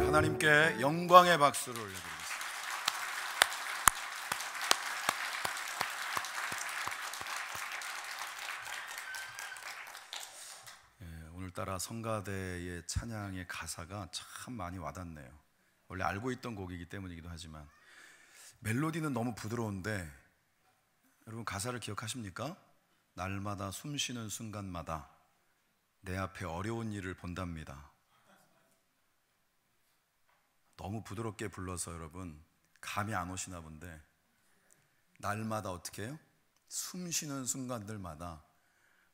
하나님께 영광의 박수를 올려드리겠습니다. 오늘따라 성가대의 찬양의 가사가 참 많이 와닿네요. 원래 알고 있던 곡이기 때문이기도 하지만 멜로디는 너무 부드러운데 여러분 가사를 기억하십니까? 날마다 숨쉬는 순간마다 내 앞에 어려운 일을 본답니다. 너무 부드럽게 불러서 여러분 감이 안 오시나 본데, 날마다 어떻게 해요? 숨쉬는 순간들마다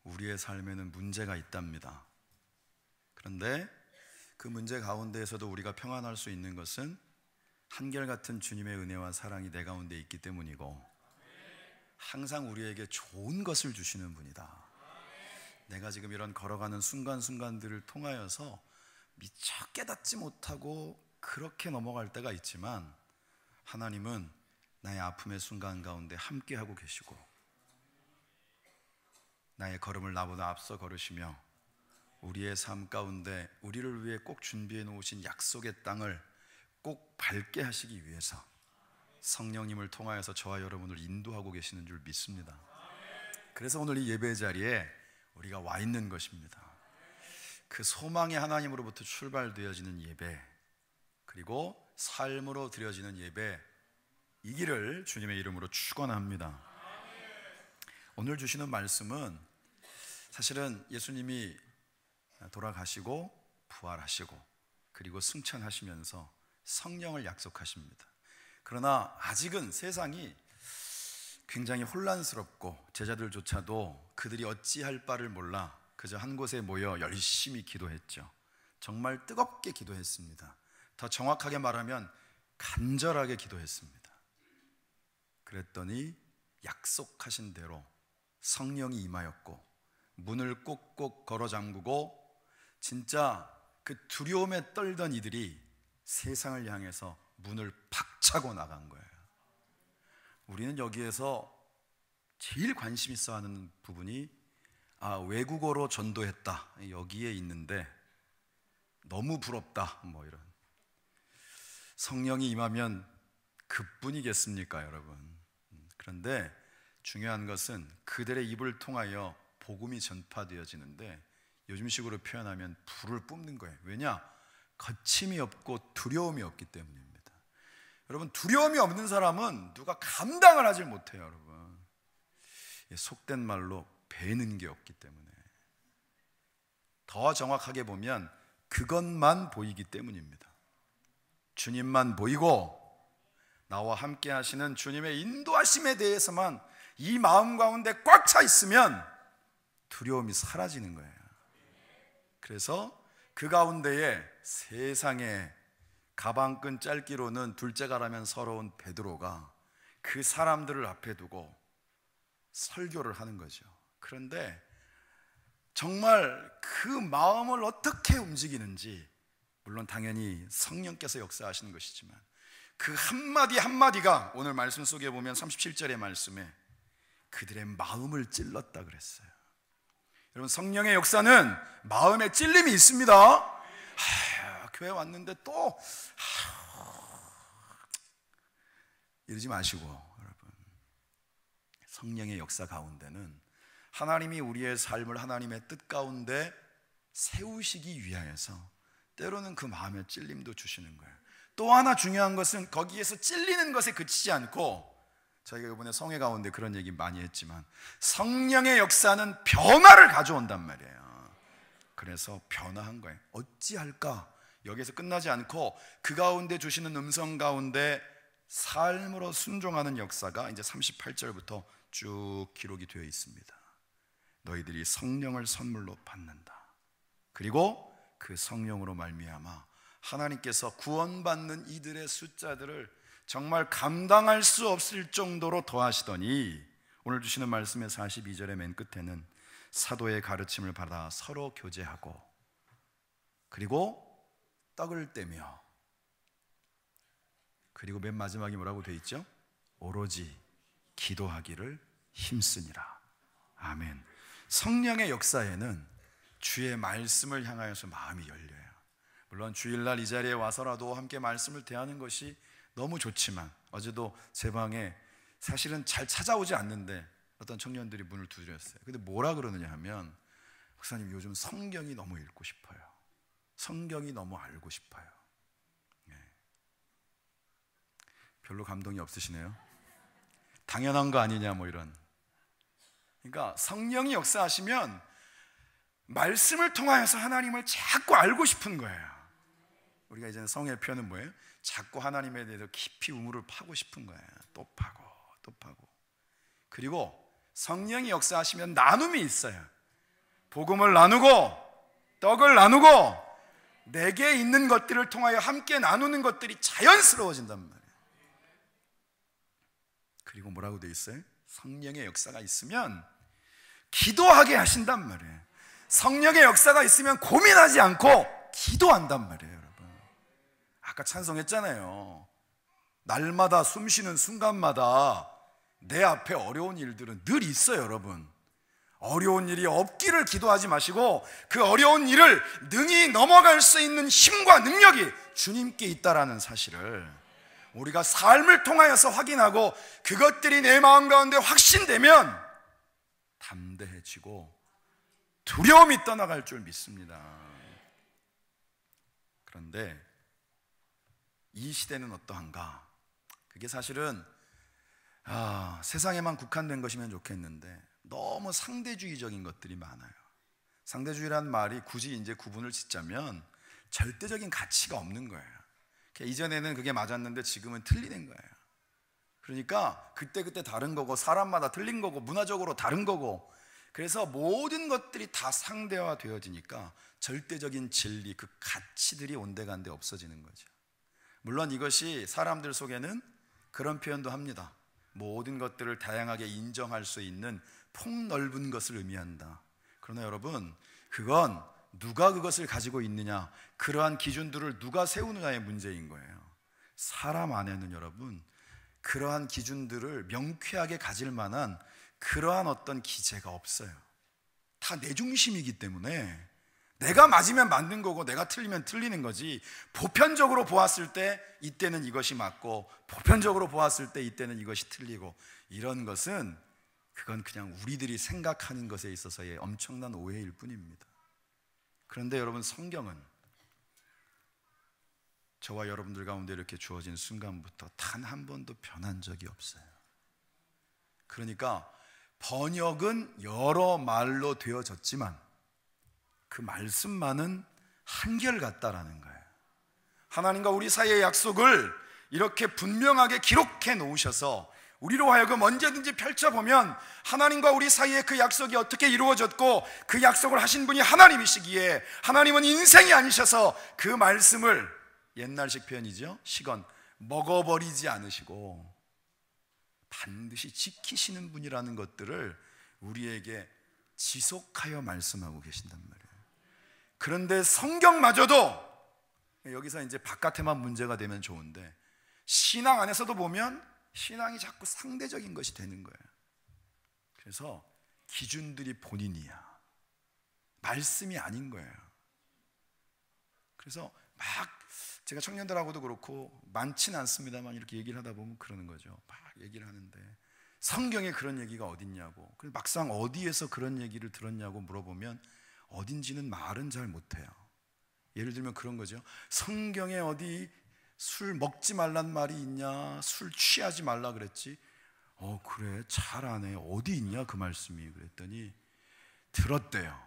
우리의 삶에는 문제가 있답니다. 그런데 그 문제 가운데에서도 우리가 평안할 수 있는 것은 한결같은 주님의 은혜와 사랑이 내 가운데 있기 때문이고, 항상 우리에게 좋은 것을 주시는 분이다. 내가 지금 이런 걸어가는 순간순간들을 통하여서 미처 깨닫지 못하고 그렇게 넘어갈 때가 있지만, 하나님은 나의 아픔의 순간 가운데 함께하고 계시고 나의 걸음을 나보다 앞서 걸으시며 우리의 삶 가운데 우리를 위해 꼭 준비해 놓으신 약속의 땅을 꼭 밟게 하시기 위해서 성령님을 통하여서 저와 여러분을 인도하고 계시는 줄 믿습니다. 그래서 오늘 이 예배 자리에 우리가 와 있는 것입니다. 그 소망의 하나님으로부터 출발되어지는 예배, 그리고 삶으로 드려지는 예배, 이 길을 주님의 이름으로 축원합니다. 오늘 주시는 말씀은 사실은 예수님이 돌아가시고 부활하시고 그리고 승천하시면서 성령을 약속하십니다. 그러나 아직은 세상이 굉장히 혼란스럽고 제자들조차도 그들이 어찌할 바를 몰라 그저 한 곳에 모여 열심히 기도했죠. 정말 뜨겁게 기도했습니다. 더 정확하게 말하면 간절하게 기도했습니다. 그랬더니 약속하신 대로 성령이 임하였고 문을 꼭꼭 걸어 잠그고 진짜 그 두려움에 떨던 이들이 세상을 향해서 문을 박차고 나간 거예요. 우리는 여기에서 제일 관심 있어 하는 부분이 외국어로 전도했다, 여기에 있는데 너무 부럽다, 뭐 이런. 성령이 임하면 그뿐이겠습니까, 여러분? 그런데 중요한 것은 그들의 입을 통하여 복음이 전파되어지는데, 요즘식으로 표현하면 불을 뿜는 거예요. 왜냐? 거침이 없고 두려움이 없기 때문입니다. 여러분, 두려움이 없는 사람은 누가 감당을 하질 못해요, 여러분. 속된 말로 배는 게 없기 때문에. 더 정확하게 보면 그것만 보이기 때문입니다. 주님만 보이고 나와 함께 하시는 주님의 인도하심에 대해서만 이 마음 가운데 꽉 차 있으면 두려움이 사라지는 거예요. 그래서 그 가운데에 세상에 가방끈 짧기로는 둘째가라면 서러운 베드로가 그 사람들을 앞에 두고 설교를 하는 거죠. 그런데 정말 그 마음을 어떻게 움직이는지, 물론 당연히 성령께서 역사하시는 것이지만 그 한마디 한마디가 오늘 말씀 속에 보면 37절의 말씀에 그들의 마음을 찔렀다 그랬어요. 여러분, 성령의 역사는 마음에 찔림이 있습니다. 교회 왔는데 또 이러지 마시고, 여러분, 성령의 역사 가운데는 하나님이 우리의 삶을 하나님의 뜻 가운데 세우시기 위하여서 때로는 그 마음의 찔림도 주시는 거예요. 또 하나 중요한 것은 거기에서 찔리는 것에 그치지 않고, 저희가 이번에 성회 가운데 그런 얘기 많이 했지만 성령의 역사는 변화를 가져온단 말이에요. 그래서 변화한 거예요. 어찌할까? 여기서 끝나지 않고 그 가운데 주시는 음성 가운데 삶으로 순종하는 역사가 이제 38절부터 쭉 기록이 되어 있습니다. 너희들이 성령을 선물로 받는다. 그리고 그 성령으로 말미암아 하나님께서 구원받는 이들의 숫자들을 정말 감당할 수 없을 정도로 더하시더니, 오늘 주시는 말씀의 42절의 맨 끝에는 사도의 가르침을 받아 서로 교제하고 그리고 떡을 떼며, 그리고 맨 마지막에 뭐라고 되어 있죠? 오로지 기도하기를 힘쓰니라. 아멘. 성령의 역사에는 주의 말씀을 향하여서 마음이 열려요. 물론 주일날 이 자리에 와서라도 함께 말씀을 대하는 것이 너무 좋지만, 어제도 제 방에 사실은 잘 찾아오지 않는데 어떤 청년들이 문을 두드렸어요. 근데 뭐라 그러느냐 하면, 목사님 요즘 성경이 너무 읽고 싶어요. 성경이 너무 알고 싶어요. 네. 별로 감동이 없으시네요. 당연한 거 아니냐 뭐 이런. 그러니까 성령이 역사하시면 말씀을 통하여서 하나님을 자꾸 알고 싶은 거예요. 우리가 이제는 성의 표현은 뭐예요? 자꾸 하나님에 대해서 깊이 우물을 파고 싶은 거예요. 또 파고 또 파고. 그리고 성령이 역사하시면 나눔이 있어요. 복음을 나누고 떡을 나누고 내게 있는 것들을 통하여 함께 나누는 것들이 자연스러워진단 말이에요. 그리고 뭐라고 돼 있어요? 성령의 역사가 있으면 기도하게 하신단 말이에요. 성령의 역사가 있으면 고민하지 않고 기도한단 말이에요. 여러분, 아까 찬송했잖아요. 날마다 숨쉬는 순간마다 내 앞에 어려운 일들은 늘 있어요. 여러분, 어려운 일이 없기를 기도하지 마시고 그 어려운 일을 능히 넘어갈 수 있는 힘과 능력이 주님께 있다라는 사실을 우리가 삶을 통하여서 확인하고 그것들이 내 마음 가운데 확신되면 담대해지고 두려움이 떠나갈 줄 믿습니다. 그런데 이 시대는 어떠한가? 그게 사실은 세상에만 국한된 것이면 좋겠는데 너무 상대주의적인 것들이 많아요. 상대주의라는 말이 굳이 이제 구분을 짓자면 절대적인 가치가 없는 거예요. 이전에는 그게 맞았는데 지금은 틀리는 거예요. 그러니까 그때그때 다른 거고 사람마다 틀린 거고 문화적으로 다른 거고, 그래서 모든 것들이 다 상대화 되어지니까 절대적인 진리, 그 가치들이 온데간데 없어지는 거죠. 물론 이것이 사람들 속에는 그런 표현도 합니다. 모든 것들을 다양하게 인정할 수 있는 폭넓은 것을 의미한다. 그러나 여러분, 그건 누가 그것을 가지고 있느냐, 그러한 기준들을 누가 세우느냐의 문제인 거예요. 사람 안에는 여러분, 그러한 기준들을 명쾌하게 가질 만한 그러한 어떤 기제가 없어요. 다 내 중심이기 때문에 내가 맞으면 맞는 거고 내가 틀리면 틀리는 거지, 보편적으로 보았을 때 이때는 이것이 맞고 보편적으로 보았을 때 이때는 이것이 틀리고, 이런 것은 그건 그냥 우리들이 생각하는 것에 있어서의 엄청난 오해일 뿐입니다. 그런데 여러분, 성경은 저와 여러분들 가운데 이렇게 주어진 순간부터 단 한 번도 변한 적이 없어요. 그러니까 번역은 여러 말로 되어졌지만 그 말씀만은 한결같다라는 거예요. 하나님과 우리 사이의 약속을 이렇게 분명하게 기록해 놓으셔서 우리로 하여금 언제든지 펼쳐보면 하나님과 우리 사이의 그 약속이 어떻게 이루어졌고 그 약속을 하신 분이 하나님이시기에 하나님은 인생이 아니셔서 그 말씀을, 옛날식 표현이죠, 시건, 먹어버리지 않으시고 반드시 지키시는 분이라는 것들을 우리에게 지속하여 말씀하고 계신단 말이에요. 그런데 성경마저도, 여기서 이제 바깥에만 문제가 되면 좋은데 신앙 안에서도 보면 신앙이 자꾸 상대적인 것이 되는 거예요. 그래서 기준들이 본인이야, 말씀이 아닌 거예요. 그래서 막 제가 청년들하고도 그렇고 많지는 않습니다만 이렇게 얘기를 하다 보면 그러는 거죠. 막 얘기를 하는데 성경에 그런 얘기가 어딨냐고, 막상 어디에서 그런 얘기를 들었냐고 물어보면 어딘지는 말은 잘 못해요. 예를 들면 그런 거죠. 성경에 어디 술 먹지 말란 말이 있냐, 술 취하지 말라 그랬지. 그래, 잘 아네. 어디 있냐 그 말씀이. 그랬더니 들었대요.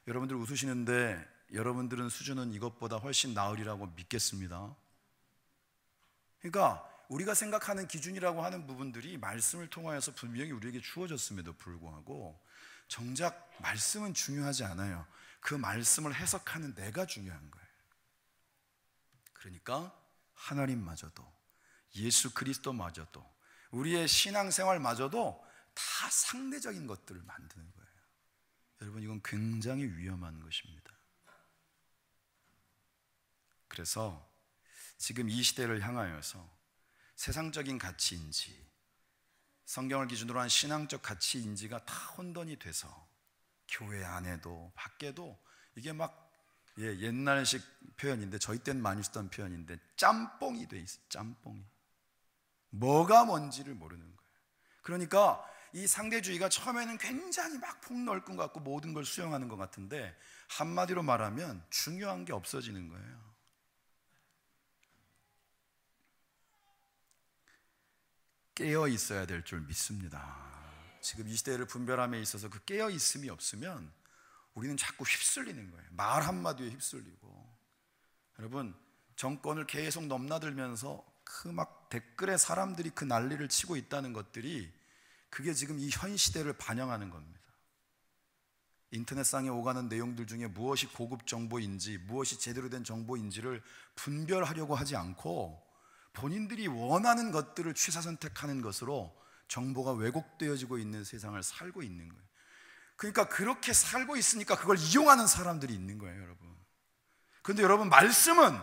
여러분들 웃으시는데 여러분들은 수준은 이것보다 훨씬 나으리라고 믿겠습니다. 그러니까 우리가 생각하는 기준이라고 하는 부분들이 말씀을 통하여서 분명히 우리에게 주어졌음에도 불구하고 정작 말씀은 중요하지 않아요. 그 말씀을 해석하는 내가 중요한 거예요. 그러니까 하나님마저도, 예수 그리스도마저도, 우리의 신앙생활마저도 다 상대적인 것들을 만드는 거예요. 여러분, 이건 굉장히 위험한 것입니다. 그래서 지금 이 시대를 향하여서 세상적인 가치인지 성경을 기준으로 한 신앙적 가치인지가 다 혼돈이 돼서 교회 안에도 밖에도 이게 막 예, 옛날식 표현인데 저희 때는 많이 쓰던 표현인데 짬뽕이 돼 있어요. 짬뽕이. 뭐가 뭔지를 모르는 거예요. 그러니까 이 상대주의가 처음에는 굉장히 막 폭넓은 것 같고 모든 걸 수용하는 것 같은데 한마디로 말하면 중요한 게 없어지는 거예요. 깨어 있어야 될 줄 믿습니다. 지금 이 시대를 분별함에 있어서 그 깨어 있음이 없으면 우리는 자꾸 휩쓸리는 거예요. 말 한마디에 휩쓸리고. 여러분, 정권을 계속 넘나들면서 그 막 댓글에 사람들이 그 난리를 치고 있다는 것들이 그게 지금 이 현 시대를 반영하는 겁니다. 인터넷상에 오가는 내용들 중에 무엇이 고급 정보인지 무엇이 제대로 된 정보인지를 분별하려고 하지 않고 본인들이 원하는 것들을 취사선택하는 것으로 정보가 왜곡되어지고 있는 세상을 살고 있는 거예요. 그러니까 그렇게 살고 있으니까 그걸 이용하는 사람들이 있는 거예요, 여러분. 그런데 여러분, 말씀은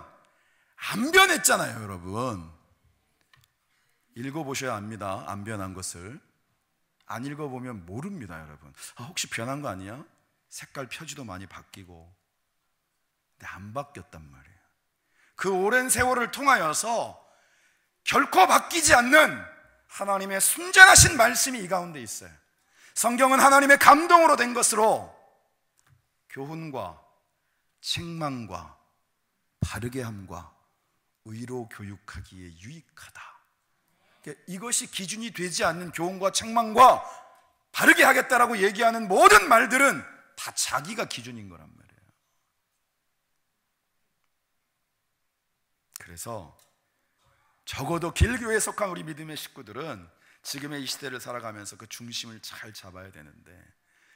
안 변했잖아요, 여러분. 읽어보셔야 압니다, 안 변한 것을. 안 읽어보면 모릅니다, 여러분. 혹시 변한 거 아니야? 색깔 표지도 많이 바뀌고. 근데 안 바뀌었단 말이에요. 그 오랜 세월을 통하여서 결코 바뀌지 않는 하나님의 순전하신 말씀이 이 가운데 있어요. 성경은 하나님의 감동으로 된 것으로 교훈과 책망과 바르게 함과 의로 교육하기에 유익하다. 이것이 기준이 되지 않는 교훈과 책망과 바르게 하겠다라고 얘기하는 모든 말들은 다 자기가 기준인 거란 말이에요. 그래서 적어도 길교회에 속한 우리 믿음의 식구들은 지금의 이 시대를 살아가면서 그 중심을 잘 잡아야 되는데,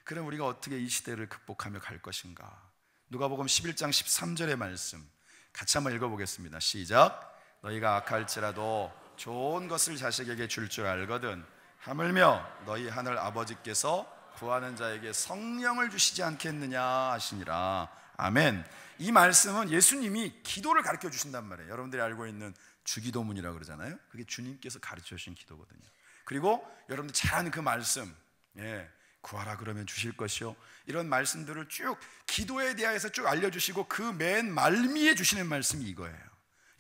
그럼 우리가 어떻게 이 시대를 극복하며 갈 것인가? 누가복음 11장 13절의 말씀 같이 한번 읽어보겠습니다. 시작. 너희가 악할지라도 좋은 것을 자식에게 줄 줄 알거든 하물며 너희 하늘 아버지께서 구하는 자에게 성령을 주시지 않겠느냐 하시니라. 아멘. 이 말씀은 예수님이 기도를 가르쳐 주신단 말이에요. 여러분들이 알고 있는 주기도문이라고 그러잖아요. 그게 주님께서 가르쳐 주신 기도거든요. 그리고 여러분들 잘 아는 그 말씀, 구하라 그러면 주실 것이요, 이런 말씀들을 쭉 기도에 대해서 쭉 알려주시고 그 맨 말미에 주시는 말씀이 이거예요.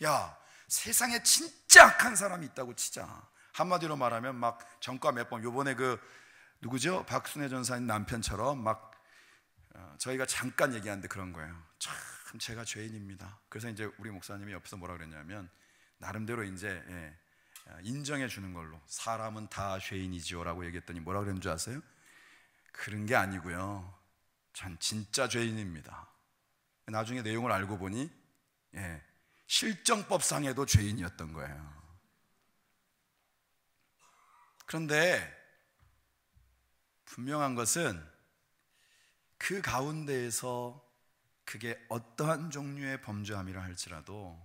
야, 세상에 진짜 악한 사람이 있다고 치자. 한마디로 말하면 막 전과 몇 번, 요번에 그 누구죠? 박순애 전사님 남편처럼 막 저희가 잠깐 얘기하는데 그런 거예요. 참 제가 죄인입니다. 그래서 이제 우리 목사님이 옆에서 뭐라 그랬냐면 나름대로 이제 인정해 주는 걸로 사람은 다 죄인이지요 라고 얘기했더니 뭐라 그랬는 줄 아세요? 그런 게 아니고요, 전 진짜 죄인입니다. 나중에 내용을 알고 보니 실정법상에도 죄인이었던 거예요. 그런데 분명한 것은 그 가운데에서 그게 어떠한 종류의 범죄함이라 할지라도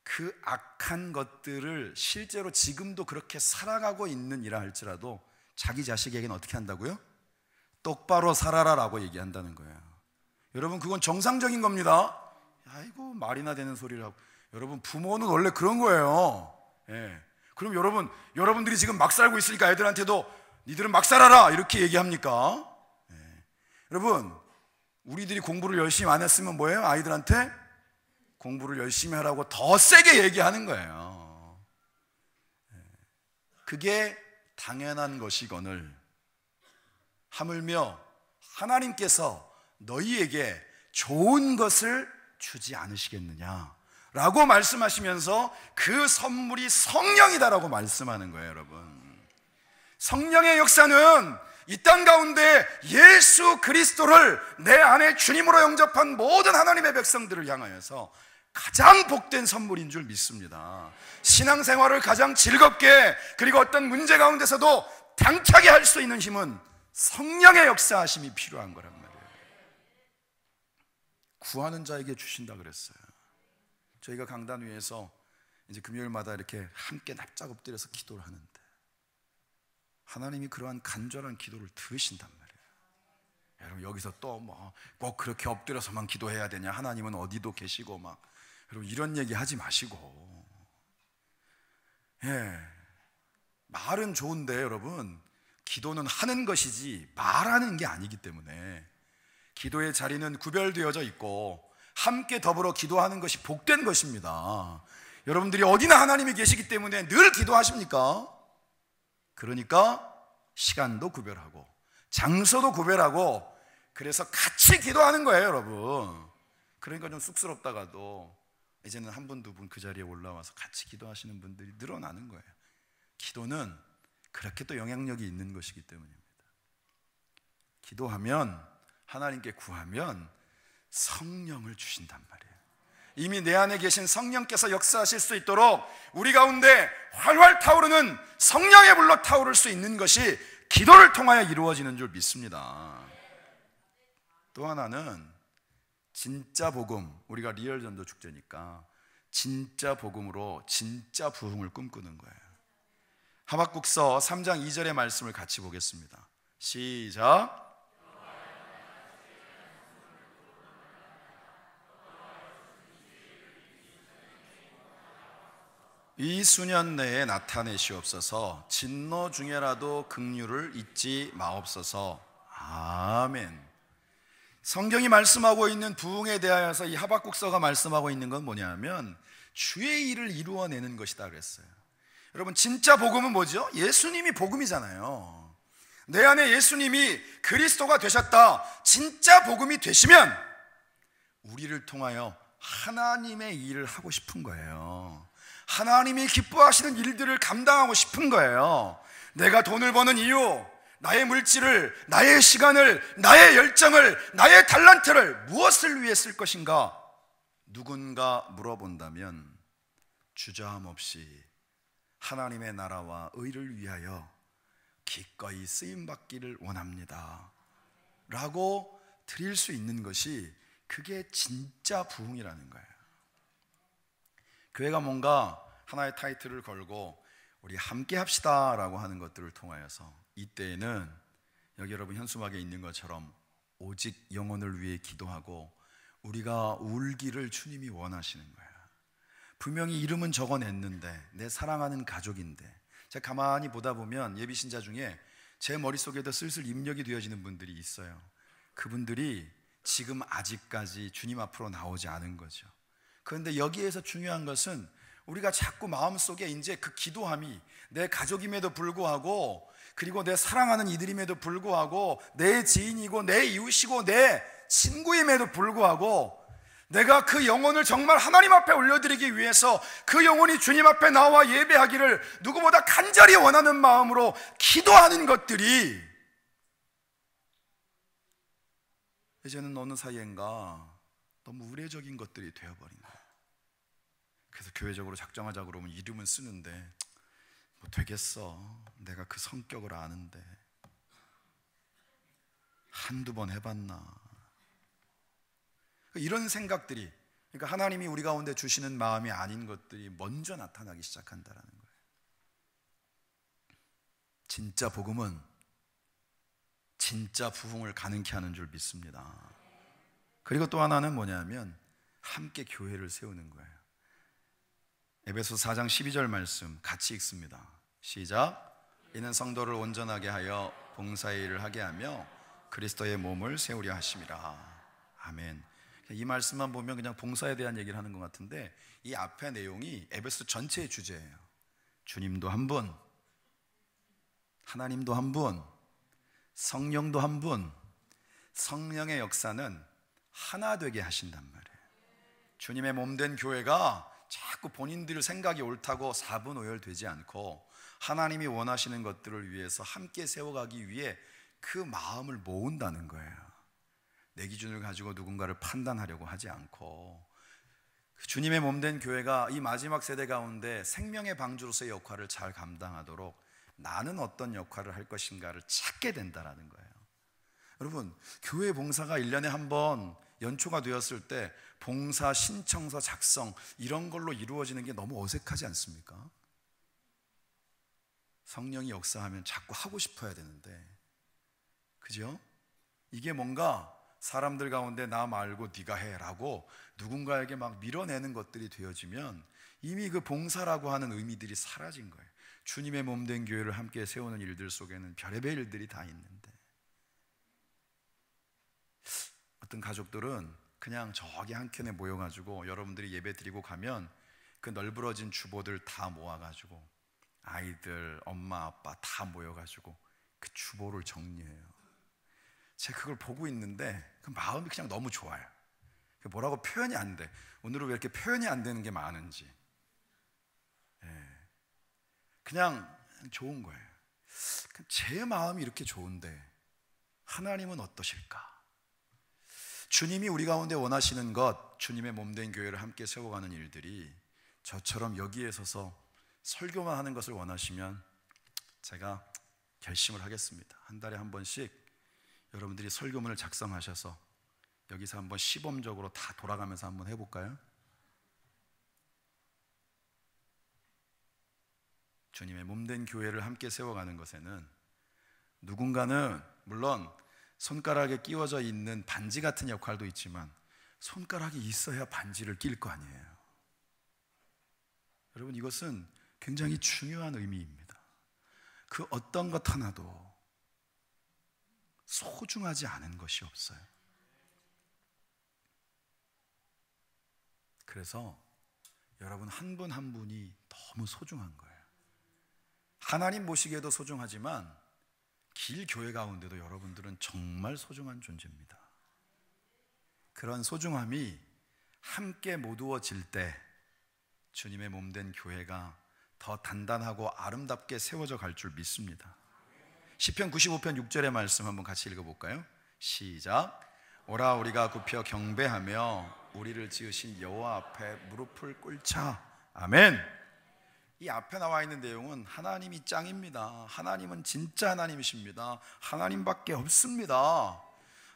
그 악한 것들을 실제로 지금도 그렇게 살아가고 있는 이라 할지라도 자기 자식에게는 어떻게 한다고요? 똑바로 살아라 라고 얘기한다는 거예요. 여러분, 그건 정상적인 겁니다. 아이고 말이나 되는 소리를 하고. 여러분, 부모는 원래 그런 거예요. 그럼 여러분들이 지금 막 살고 있으니까 애들한테도 니들은 막 살아라 이렇게 얘기합니까? 여러분, 우리들이 공부를 열심히 안 했으면 뭐예요? 아이들한테 공부를 열심히 하라고 더 세게 얘기하는 거예요. 그게 당연한 것이거늘 하물며 하나님께서 너희에게 좋은 것을 주지 않으시겠느냐 라고 말씀하시면서 그 선물이 성령이다라고 말씀하는 거예요. 여러분, 성령의 역사는 이 땅 가운데 예수 그리스도를 내 안에 주님으로 영접한 모든 하나님의 백성들을 향하여서 가장 복된 선물인 줄 믿습니다. 신앙생활을 가장 즐겁게, 그리고 어떤 문제 가운데서도 당차게 할 수 있는 힘은 성령의 역사하심이 필요한 거란 말이에요. 구하는 자에게 주신다 그랬어요. 저희가 강단 위에서 이제 금요일마다 이렇게 함께 납작 엎드려서 기도를 하는데 하나님이 그러한 간절한 기도를 들으신단 말이에요. 여러분, 여기서 또 뭐 꼭 그렇게 엎드려서만 기도해야 되냐, 하나님은 어디도 계시고 막, 여러분 이런 얘기 하지 마시고, 말은 좋은데 여러분, 기도는 하는 것이지 말하는 게 아니기 때문에 기도의 자리는 구별되어져 있고 함께 더불어 기도하는 것이 복된 것입니다. 여러분들이 어디나 하나님이 계시기 때문에 늘 기도하십니까? 그러니까 시간도 구별하고 장소도 구별하고 그래서 같이 기도하는 거예요, 여러분. 그러니까 좀 쑥스럽다가도 이제는 한 분, 두 분 그 자리에 올라와서 같이 기도하시는 분들이 늘어나는 거예요. 기도는 그렇게 또 영향력이 있는 것이기 때문입니다. 기도하면, 하나님께 구하면 성령을 주신단 말이에요. 이미 내 안에 계신 성령께서 역사하실 수 있도록 우리 가운데 활활 타오르는 성령의 불로 타오를 수 있는 것이 기도를 통하여 이루어지는 줄 믿습니다. 또 하나는 진짜 복음, 우리가 리얼 전도 축제니까 진짜 복음으로 진짜 부흥을 꿈꾸는 거예요. 하박국서 3장 2절의 말씀을 같이 보겠습니다. 시작. 이 수년 내에 나타내시옵소서. 진노 중에라도 긍휼을 잊지 마옵소서. 아멘. 성경이 말씀하고 있는 부흥에 대하여서 이 하박국서가 말씀하고 있는 건 뭐냐면 주의 일을 이루어내는 것이다 그랬어요. 여러분, 진짜 복음은 뭐죠? 예수님이 복음이잖아요. 내 안에 예수님이 그리스도가 되셨다, 진짜 복음이 되시면 우리를 통하여 하나님의 일을 하고 싶은 거예요. 하나님이 기뻐하시는 일들을 감당하고 싶은 거예요. 내가 돈을 버는 이유, 나의 물질을, 나의 시간을, 나의 열정을, 나의 달란트를 무엇을 위해 쓸 것인가? 누군가 물어본다면 주저함 없이 하나님의 나라와 의를 위하여 기꺼이 쓰임받기를 원합니다 라고 드릴 수 있는 것이, 그게 진짜 부흥이라는 거예요. 교회가 뭔가 하나의 타이틀을 걸고 우리 함께 합시다 라고 하는 것들을 통하여서 이때에는 여기 여러분 현수막에 있는 것처럼 오직 영혼을 위해 기도하고 우리가 울기를 주님이 원하시는 거예요. 분명히 이름은 적어냈는데 내 사랑하는 가족인데, 제가 가만히 보다 보면 예비신자 중에 제 머릿속에도 슬슬 입력이 되어지는 분들이 있어요. 그분들이 지금 아직까지 주님 앞으로 나오지 않은 거죠. 그런데 여기에서 중요한 것은 우리가 자꾸 마음속에 이제 그 기도함이 내 가족임에도 불구하고, 그리고 내 사랑하는 이들임에도 불구하고, 내 지인이고 내 이웃이고 내 친구임에도 불구하고 내가 그 영혼을 정말 하나님 앞에 올려드리기 위해서 그 영혼이 주님 앞에 나와 예배하기를 누구보다 간절히 원하는 마음으로 기도하는 것들이 이제는 어느 사이엔가 너무 우례적인 것들이 되어버린 거예요. 그래서 교회적으로 작정하자 그러면 이름은 쓰는데 뭐 되겠어, 내가 그 성격을 아는데 한두 번 해봤나, 이런 생각들이, 그러니까 하나님이 우리 가운데 주시는 마음이 아닌 것들이 먼저 나타나기 시작한다는 거예요. 진짜 복음은 진짜 부흥을 가능케 하는 줄 믿습니다. 그리고 또 하나는 뭐냐면 함께 교회를 세우는 거예요. 에베소서 4장 12절 말씀 같이 읽습니다. 시작. 이는 성도를 온전하게 하여 봉사의 일을 하게 하며 그리스도의 몸을 세우려 하심이라. 아멘. 이 말씀만 보면 그냥 봉사에 대한 얘기를 하는 것 같은데 이 앞의 내용이 에베소 전체의 주제예요. 주님도 한 분, 하나님도 한 분, 성령도 한 분, 성령의 역사는 하나 되게 하신단 말이에요. 주님의 몸된 교회가 자꾸 본인들 생각이 옳다고 사분오열되지 않고 하나님이 원하시는 것들을 위해서 함께 세워가기 위해 그 마음을 모은다는 거예요. 내 기준을 가지고 누군가를 판단하려고 하지 않고, 주님의 몸된 교회가 이 마지막 세대 가운데 생명의 방주로서의 역할을 잘 감당하도록 나는 어떤 역할을 할 것인가를 찾게 된다는 거예요. 여러분, 교회 봉사가 1년에 한 번 연초가 되었을 때 봉사 신청서 작성 이런 걸로 이루어지는 게 너무 어색하지 않습니까? 성령이 역사하면 자꾸 하고 싶어야 되는데, 그죠? 이게 뭔가 사람들 가운데 나 말고 네가 해라고 누군가에게 막 밀어내는 것들이 되어지면 이미 그 봉사라고 하는 의미들이 사라진 거예요. 주님의 몸된 교회를 함께 세우는 일들 속에는 별의별 일들이 다 있는데, 어떤 가족들은 그냥 저기 한켠에 모여가지고 여러분들이 예배 드리고 가면 그 널브러진 주보들 다 모아가지고 아이들, 엄마, 아빠 다 모여가지고 그 주보를 정리해요. 제가 그걸 보고 있는데 그 마음이 그냥 너무 좋아요. 뭐라고 표현이 안 돼. 오늘은 왜 이렇게 표현이 안 되는 게 많은지. 그냥 좋은 거예요. 제 마음이 이렇게 좋은데 하나님은 어떠실까? 주님이 우리 가운데 원하시는 것, 주님의 몸된 교회를 함께 세워가는 일들이 저처럼 여기에 서서 설교만 하는 것을 원하시면 제가 결심을 하겠습니다. 한 달에 한 번씩 여러분들이 설교문을 작성하셔서 여기서 한번 시범적으로 다 돌아가면서 한번 해볼까요? 주님의 몸된 교회를 함께 세워가는 것에는 누군가는 물론 손가락에 끼워져 있는 반지 같은 역할도 있지만 손가락이 있어야 반지를 낄 거 아니에요. 여러분, 이것은 굉장히 중요한 의미입니다. 그 어떤 것 하나도 소중하지 않은 것이 없어요. 그래서 여러분 한 분 한 분이 너무 소중한 거예요. 하나님 보시기에도 소중하지만 길 교회 가운데도 여러분들은 정말 소중한 존재입니다. 그런 소중함이 함께 모두어질 때 주님의 몸된 교회가 더 단단하고 아름답게 세워져 갈 줄 믿습니다. 시편 95편 6절의 말씀 한번 같이 읽어볼까요? 시작. 오라 우리가 굽혀 경배하며 우리를 지으신 여호와 앞에 무릎을 꿇자. 아멘. 이 앞에 나와 있는 내용은 하나님이 짱입니다. 하나님은 진짜 하나님이십니다. 하나님밖에 없습니다.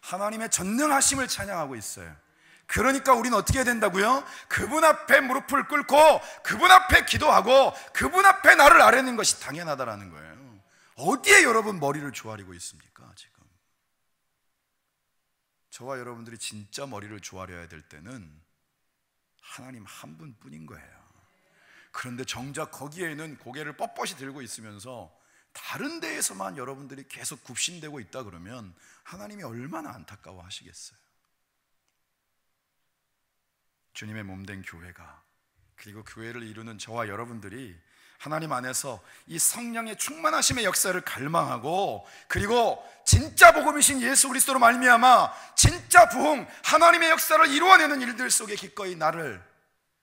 하나님의 전능하심을 찬양하고 있어요. 그러니까 우리는 어떻게 해야 된다고요? 그분 앞에 무릎을 꿇고 그분 앞에 기도하고 그분 앞에 나를 아뢰는 것이 당연하다라는 거예요. 어디에 여러분 머리를 조아리고 있습니까? 지금 저와 여러분들이 진짜 머리를 조아려야 될 때는 하나님 한 분뿐인 거예요. 그런데 정작 거기에는 고개를 뻣뻣이 들고 있으면서 다른 데에서만 여러분들이 계속 굽신대고 있다 그러면 하나님이 얼마나 안타까워 하시겠어요. 주님의 몸된 교회가, 그리고 교회를 이루는 저와 여러분들이 하나님 안에서 이 성령의 충만하심의 역사를 갈망하고, 그리고 진짜 복음이신 예수 그리스도로 말미암아 진짜 부흥, 하나님의 역사를 이루어내는 일들 속에 기꺼이 나를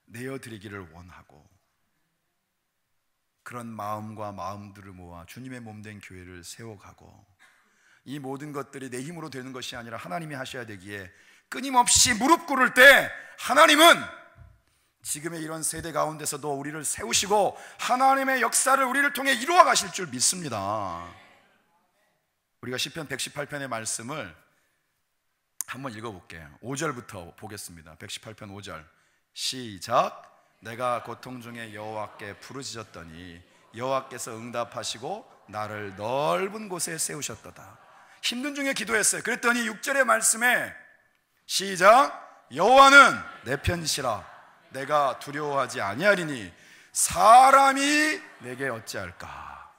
내어드리기를 원하고, 그런 마음과 마음들을 모아 주님의 몸된 교회를 세워가고, 이 모든 것들이 내 힘으로 되는 것이 아니라 하나님이 하셔야 되기에 끊임없이 무릎 꿇을 때 하나님은 지금의 이런 세대 가운데서도 우리를 세우시고 하나님의 역사를 우리를 통해 이루어 가실 줄 믿습니다. 우리가 시편 118편의 말씀을 한번 읽어볼게요. 5절부터 보겠습니다. 118편 5절 시작. 내가 고통 중에 여호와께 부르짖었더니 여호와께서 응답하시고 나를 넓은 곳에 세우셨도다. 힘든 중에 기도했어요. 그랬더니 6절의 말씀에 시작. 여호와는 내 편이시라. 내가 두려워하지 아니하리니 사람이 내게 어찌할까.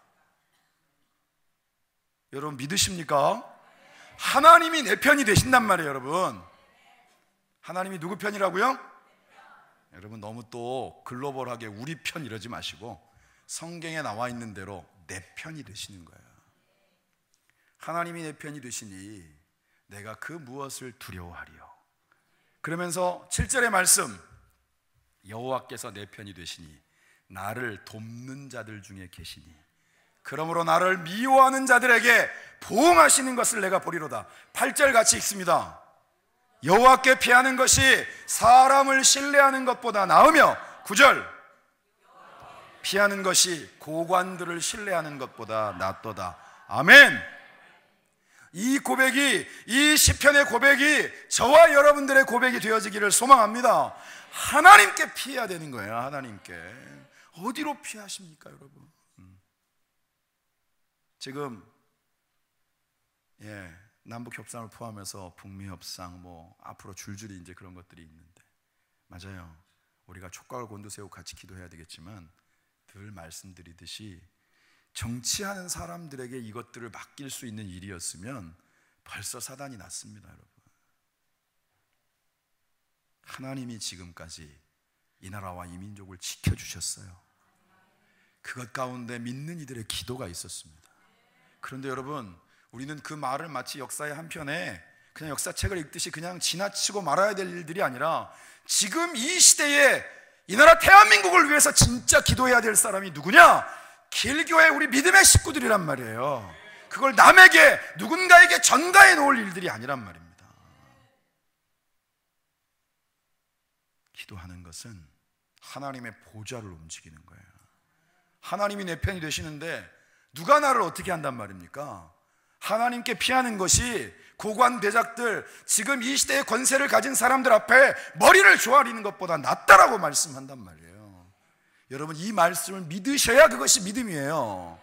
여러분 믿으십니까? 하나님이 내 편이 되신단 말이에요. 여러분, 하나님이 누구 편이라고요? 여러분 너무 또 글로벌하게 우리 편 이러지 마시고 성경에 나와 있는 대로 내 편이 되시는 거예요. 하나님이 내 편이 되시니 내가 그 무엇을 두려워하리요. 그러면서 7절의 말씀, 여호와께서 내 편이 되시니 나를 돕는 자들 중에 계시니 그러므로 나를 미워하는 자들에게 보응하시는 것을 내가 보리로다. 8절 같이 읽습니다. 여호와께 피하는 것이 사람을 신뢰하는 것보다 나으며 9절 피하는 것이 고관들을 신뢰하는 것보다 낫도다. 아멘. 이 고백이, 이 시편의 고백이 저와 여러분들의 고백이 되어지기를 소망합니다. 하나님께 피해야 되는 거예요. 하나님께. 어디로 피하십니까 여러분? 지금 남북 협상을 포함해서 북미 협상 앞으로 줄줄이 이제 그런 것들이 있는데, 맞아요. 우리가 촉각을 곤두세우고 같이 기도해야 되겠지만 늘 말씀드리듯이 정치하는 사람들에게 이것들을 맡길 수 있는 일이었으면 벌써 사단이 났습니다. 여러분, 하나님이 지금까지 이 나라와 이 민족을 지켜주셨어요. 그것 가운데 믿는 이들의 기도가 있었습니다. 그런데 여러분, 우리는 그 말을 마치 역사의 한편에 그냥 역사책을 읽듯이 그냥 지나치고 말아야 될 일들이 아니라 지금 이 시대에 이 나라 대한민국을 위해서 진짜 기도해야 될 사람이 누구냐? 길교의 우리 믿음의 식구들이란 말이에요. 그걸 남에게 누군가에게 전가해 놓을 일들이 아니란 말입니다. 기도하는 것은 하나님의 보좌를 움직이는 거예요. 하나님이 내 편이 되시는데 누가 나를 어떻게 한단 말입니까? 하나님께 피하는 것이 고관 대작들, 지금 이 시대의 권세를 가진 사람들 앞에 머리를 조아리는 것보다 낫다라고 말씀한단 말이에요. 여러분, 이 말씀을 믿으셔야 그것이 믿음이에요.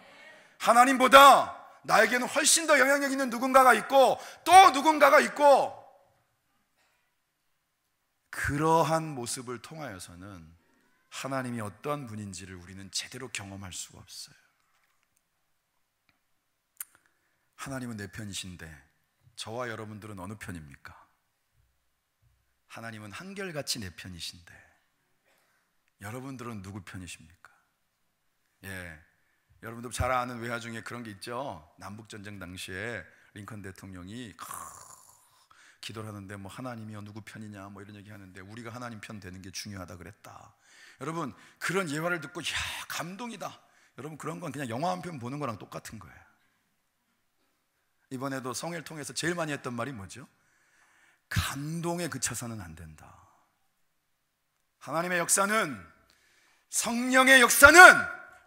하나님보다 나에게는 훨씬 더 영향력 있는 누군가가 있고 또 누군가가 있고, 그러한 모습을 통하여서는 하나님이 어떤 분인지를 우리는 제대로 경험할 수가 없어요. 하나님은 내 편이신데 저와 여러분들은 어느 편입니까? 하나님은 한결같이 내 편이신데 여러분들은 누구 편이십니까? 여러분들 잘 아는 외화 중에 그런 게 있죠. 남북전쟁 당시에 링컨 대통령이 기도를 하는데 뭐 하나님이여 누구 편이냐 뭐 이런 얘기 하는데 우리가 하나님 편 되는 게 중요하다 그랬다. 여러분, 그런 예화를 듣고 감동이다. 여러분, 그런 건 그냥 영화 한 편 보는 거랑 똑같은 거예요. 이번에도 성회를 통해서 제일 많이 했던 말이 뭐죠? 감동에 그쳐서는 안 된다. 하나님의 역사는, 성령의 역사는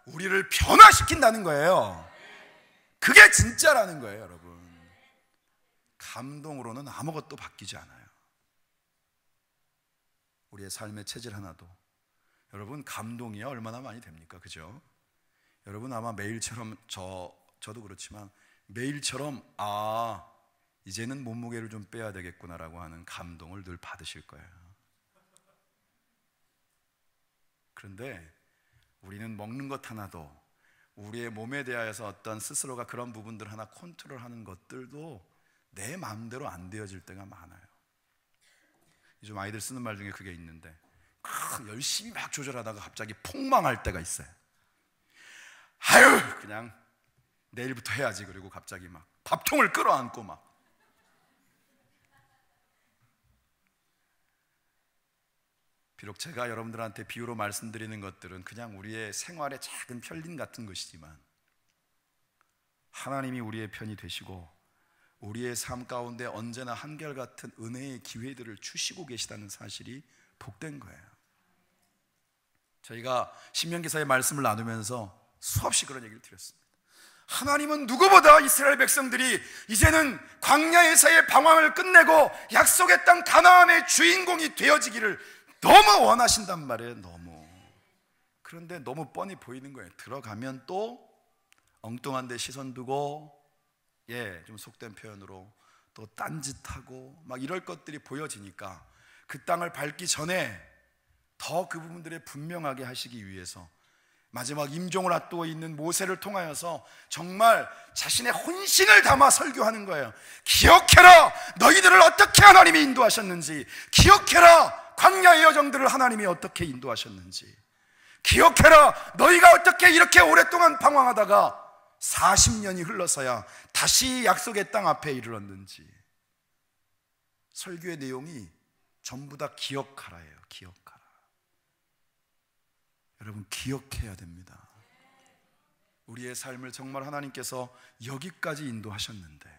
우리를 변화시킨다는 거예요. 그게 진짜라는 거예요, 여러분. 감동으로는 아무것도 바뀌지 않아요. 우리의 삶의 체질 하나도. 여러분, 감동이야 얼마나 많이 됩니까? 그죠? 여러분 아마 매일처럼 저도 그렇지만 매일처럼 이제는 몸무게를 좀 빼야 되겠구나라고 하는 감동을 늘 받으실 거예요. 그런데 우리는 먹는 것 하나도, 우리의 몸에 대하여서 어떤 스스로가 그런 부분들 하나 컨트롤하는 것들도 내 마음대로 안 되어질 때가 많아요. 요즘 아이들 쓰는 말 중에 그게 있는데, 열심히 막 조절하다가 갑자기 폭망할 때가 있어요. 그냥 내일부터 해야지. 그리고 갑자기 막 밥통을 끌어안고 막. 비록 제가 여러분들한테 비유로 말씀드리는 것들은 그냥 우리의 생활의 작은 편림 같은 것이지만, 하나님이 우리의 편이 되시고 우리의 삶 가운데 언제나 한결같은 은혜의 기회들을 주시고 계시다는 사실이 복된 거예요. 저희가 신명기사의 말씀을 나누면서 수없이 그런 얘기를 드렸습니다. 하나님은 누구보다 이스라엘 백성들이 이제는 광야에서의 방황을 끝내고 약속의 땅 가나안의 주인공이 되어지기를 너무 원하신단 말이에요. 너무. 그런데 너무 뻔히 보이는 거예요. 들어가면 또 엉뚱한 데 시선 두고, 좀 속된 표현으로 또 딴짓하고 막 이럴 것들이 보여지니까 그 땅을 밟기 전에 더 그 부분들을 분명하게 하시기 위해서 마지막 임종을 앞두고 있는 모세를 통하여서 정말 자신의 혼신을 담아 설교하는 거예요. 기억해라, 너희들을 어떻게 하나님이 인도하셨는지. 기억해라, 광야의 여정들을 하나님이 어떻게 인도하셨는지. 기억해라, 너희가 어떻게 이렇게 오랫동안 방황하다가 40년이 흘러서야 다시 약속의 땅 앞에 이르렀는지. 설교의 내용이 전부 다 기억하라예요. 기억하라. 여러분, 기억해야 됩니다. 우리의 삶을 정말 하나님께서 여기까지 인도하셨는데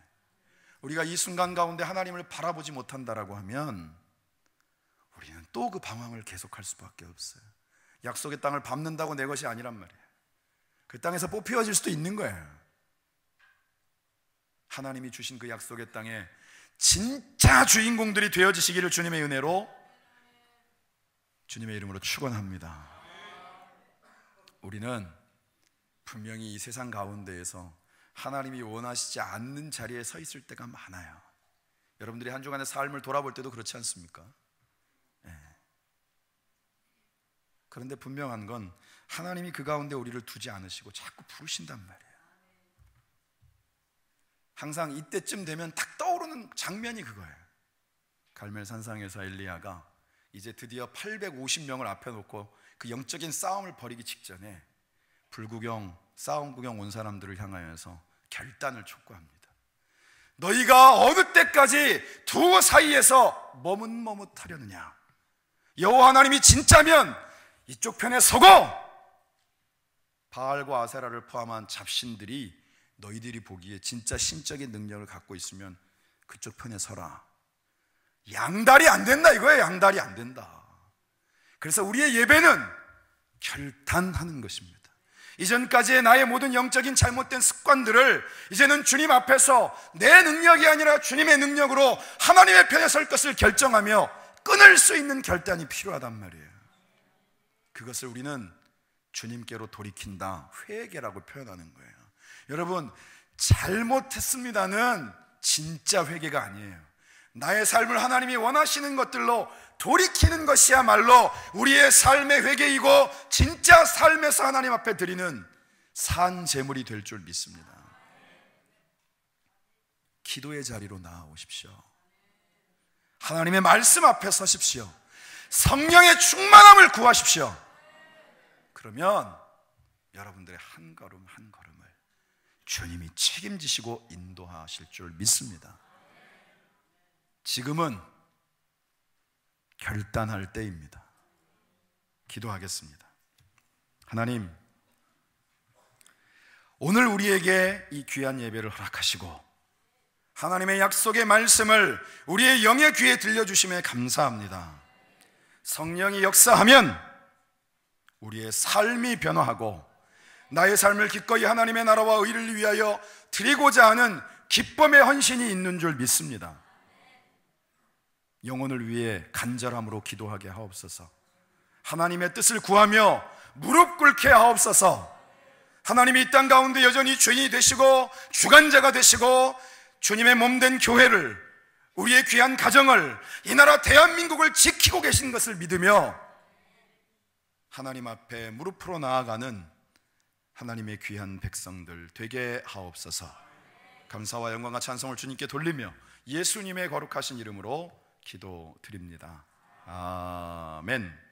우리가 이 순간 가운데 하나님을 바라보지 못한다라고 하면 우리는 또 그 방황을 계속할 수밖에 없어요. 약속의 땅을 밟는다고 내 것이 아니란 말이에요. 그 땅에서 뽑히어질 수도 있는 거예요. 하나님이 주신 그 약속의 땅에 진짜 주인공들이 되어지시기를 주님의 은혜로, 주님의 이름으로 축원합니다. 우리는 분명히 이 세상 가운데에서 하나님이 원하시지 않는 자리에 서 있을 때가 많아요. 여러분들이 한 주간의 삶을 돌아볼 때도 그렇지 않습니까? 그런데 분명한 건 하나님이 그 가운데 우리를 두지 않으시고 자꾸 부르신단 말이에요. 항상 이때쯤 되면 딱 떠오르는 장면이 그거예요. 갈멜 산상에서 엘리야가 이제 드디어 850명을 앞에 놓고 그 영적인 싸움을 벌이기 직전에 불구경, 싸움 구경 온 사람들을 향하여서 결단을 촉구합니다. 너희가 어느 때까지 두 사이에서 머뭇머뭇하려느냐? 여호와 하나님이 진짜면 이쪽 편에 서고 바알과 아세라를 포함한 잡신들이 너희들이 보기에 진짜 신적인 능력을 갖고 있으면 그쪽 편에 서라. 양다리 안 된다 이거예요. 양다리 안 된다. 그래서 우리의 예배는 결단하는 것입니다. 이전까지의 나의 모든 영적인 잘못된 습관들을 이제는 주님 앞에서 내 능력이 아니라 주님의 능력으로 하나님의 편에 설 것을 결정하며 끊을 수 있는 결단이 필요하단 말이에요. 그것을 우리는 주님께로 돌이킨다, 회개라고 표현하는 거예요. 여러분, 잘못했습니다는 진짜 회개가 아니에요. 나의 삶을 하나님이 원하시는 것들로 돌이키는 것이야말로 우리의 삶의 회개이고 진짜 삶에서 하나님 앞에 드리는 산 제물이 될 줄 믿습니다. 기도의 자리로 나아오십시오. 하나님의 말씀 앞에 서십시오. 성령의 충만함을 구하십시오. 그러면 여러분들의 한 걸음 한 걸음을 주님이 책임지시고 인도하실 줄 믿습니다. 지금은 결단할 때입니다. 기도하겠습니다. 하나님, 오늘 우리에게 이 귀한 예배를 허락하시고 하나님의 약속의 말씀을 우리의 영의 귀에 들려주심에 감사합니다. 성령이 역사하면 우리의 삶이 변화하고 나의 삶을 기꺼이 하나님의 나라와 의를 위하여 드리고자 하는 기쁨의 헌신이 있는 줄 믿습니다. 영혼을 위해 간절함으로 기도하게 하옵소서. 하나님의 뜻을 구하며 무릎 꿇게 하옵소서. 하나님이 이 땅 가운데 여전히 주인이 되시고 주관자가 되시고 주님의 몸된 교회를, 우리의 귀한 가정을, 이 나라 대한민국을 지키고 계신 것을 믿으며 하나님 앞에 무릎으로 나아가는 하나님의 귀한 백성들 되게 하옵소서. 감사와 영광과 찬송을 주님께 돌리며 예수님의 거룩하신 이름으로 기도드립니다. 아멘.